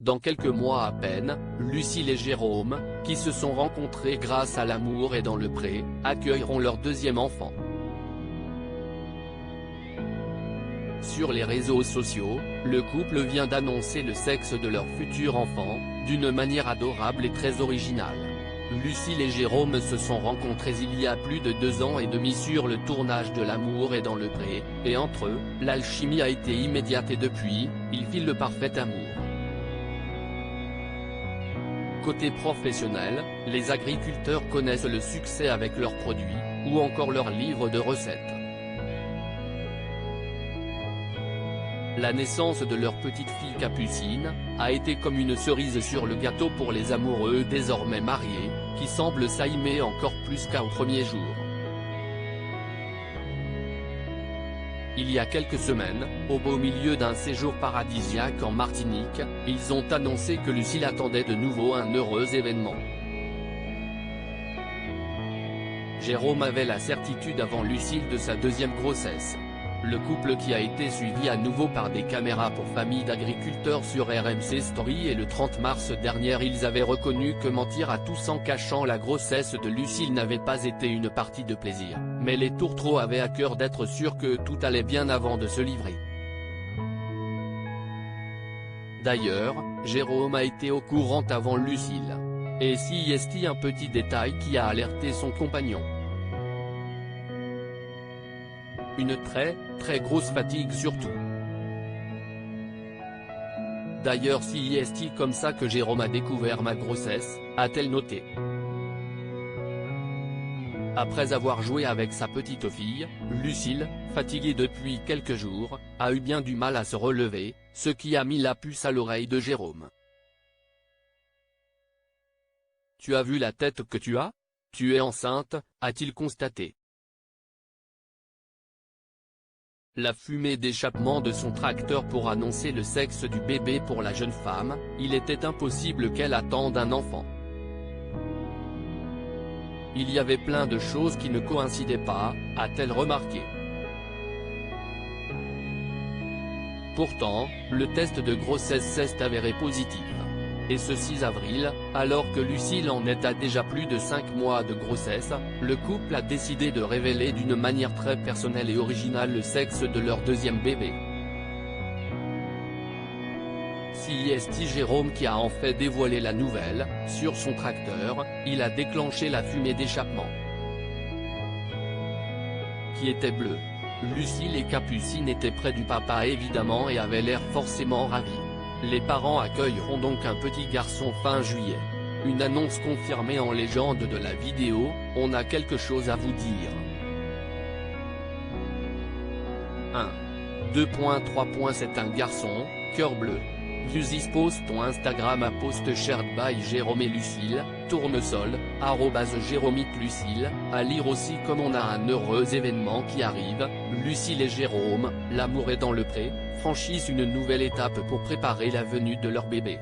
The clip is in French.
Dans quelques mois à peine, Lucille et Jérôme, qui se sont rencontrés grâce à l'amour et dans le pré, accueilleront leur deuxième enfant. Sur les réseaux sociaux, le couple vient d'annoncer le sexe de leur futur enfant, d'une manière adorable et très originale. Lucille et Jérôme se sont rencontrés il y a plus de 2 ans et demi sur le tournage de L'amour est dans le pré, et entre eux, l'alchimie a été immédiate et depuis, ils filent le parfait amour. Côté professionnel, les agriculteurs connaissent le succès avec leurs produits, ou encore leurs livres de recettes. La naissance de leur petite fille Capucine a été comme une cerise sur le gâteau pour les amoureux désormais mariés, qui semblent s'aimer encore plus qu'au premier jour. Il y a quelques semaines, au beau milieu d'un séjour paradisiaque en Martinique, ils ont annoncé que Lucille attendait de nouveau un heureux événement. Jérôme avait la certitude avant Lucille de sa deuxième grossesse. Le couple qui a été suivi à nouveau par des caméras pour famille d'agriculteurs sur RMC Story et le 30 mars dernier ils avaient reconnu que mentir à tous en cachant la grossesse de Lucille n'avait pas été une partie de plaisir, mais les tourtereaux avaient à cœur d'être sûrs que tout allait bien avant de se livrer. D'ailleurs, Jérôme a été au courant avant Lucille. Et si est un petit détail qui a alerté son compagnon. Une très grosse fatigue surtout. D'ailleurs si est comme ça que Jérôme a découvert ma grossesse, a-t-elle noté. Après avoir joué avec sa petite fille, Lucille, fatiguée depuis quelques jours, a eu bien du mal à se relever, ce qui a mis la puce à l'oreille de Jérôme. Tu as vu la tête que tu as? Tu es enceinte, a-t-il constaté. La fumée d'échappement de son tracteur pour annoncer le sexe du bébé pour la jeune femme, il était impossible qu'elle attende un enfant. Il y avait plein de choses qui ne coïncidaient pas, a-t-elle remarqué. Pourtant, le test de grossesse s'est avéré positif. Et ce 6 avril, alors que Lucille en est à déjà plus de 5 mois de grossesse, le couple a décidé de révéler d'une manière très personnelle et originale le sexe de leur deuxième bébé. C'est Jérôme qui a en fait dévoilé la nouvelle. Sur son tracteur, il a déclenché la fumée d'échappement, qui était bleue. Lucille et Capucine étaient près du papa évidemment et avaient l'air forcément ravis. Les parents accueilleront donc un petit garçon fin juillet. Une annonce confirmée en légende de la vidéo, on a quelque chose à vous dire. 1. 2.3. C'est un garçon, cœur bleu. Vusis post ton Instagram à post shared by Jérôme et Lucille, tournesol, @Jérôme-Lucille, à lire aussi comme on a un heureux événement qui arrive, Lucille et Jérôme, l'amour est dans le pré, franchissent une nouvelle étape pour préparer la venue de leur bébé.